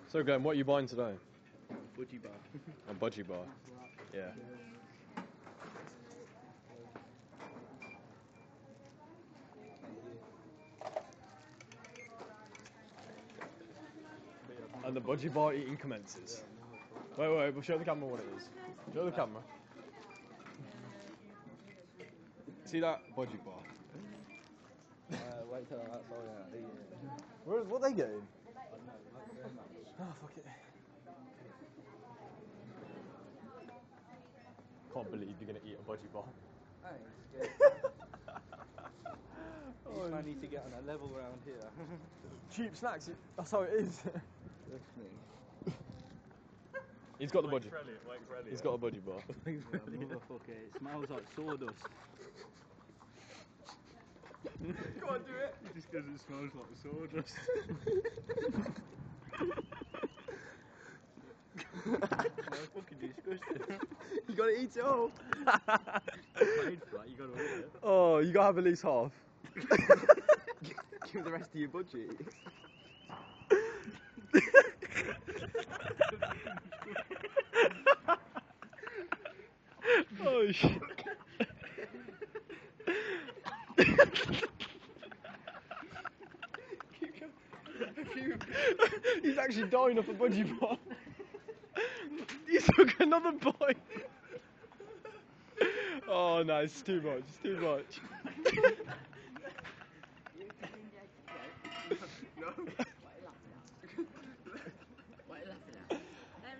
So Glenn, what are you buying today? Budgie bar. A budgie bar. Yeah. And the budgie bar eating commences. Wait, we'll show the camera what it is. Show the camera. See that budgie bar? Wait till that's all What are they getting? Oh, fuck it. Can't believe you're gonna eat a budgie bar. I need to get on a level round here. Cheap snacks, that's how it is. That's me. He's got the budgie. He's got a budgie bar. Motherfucker, it smells like sawdust. Go on, do it. Just because it smells like sawdust. That's fucking disgusting. You gotta eat it all. Paid for that, you gotta eat it. Oh, you gotta have at least half. Give the rest of your budget. Oh shit. He's actually dying off a budgie bar. He took another bite. Oh no, it's too much, it's too much.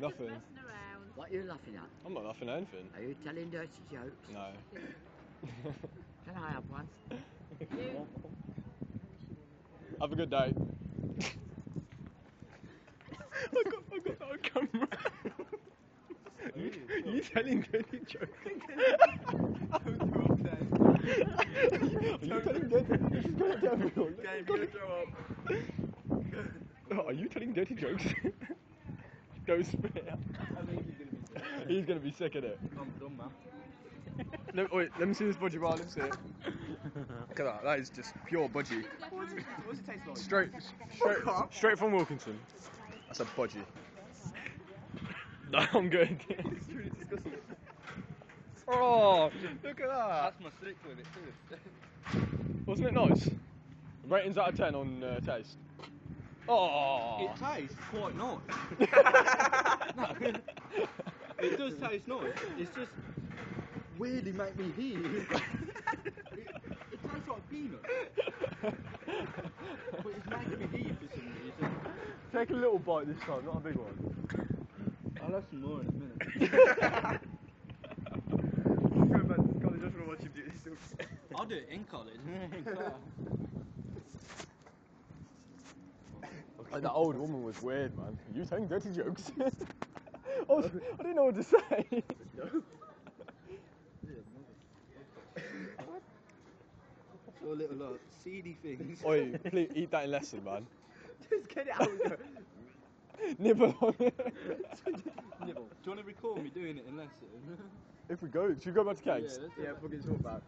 Nothing. What are you laughing at? I'm not laughing at anything. Are you telling dirty jokes? No. Can I have one? Have a good day. I got that on camera. you telling dirty jokes? Are you telling dirty jokes? Are you telling dirty jokes? Don't spit it out. He's gonna be sick at it. I'm done, man. Wait, let me see this budgie bar, let me see it. Look at that, that is just pure budgie. What does it taste like? Straight from Wilkinson. That's a budgie. No, I'm good. It's truly disgusting. Oh, look at that. That's my stick with it too. Wasn't it nice? Ratings out of 10 on taste. Oh. It tastes quite nice. No. It does taste nice. It's just weirdly make me heat. It tastes like peanuts. But it's making me heat for some reason. Take a little bite this time, not a big one. I'll have some more in a minute. Go back to college, I just want to watch you do this. I'll do it in college. In class. Like, that old woman was weird, man. You telling dirty jokes? I didn't know what to say. All little seedy things. Oi, please eat that in lesson, man. Just get it out and go. Nibble on it. Nibble. Do you want to record me doing it in lesson? If we go, should we go back to kegs? Yeah, fucking talk about.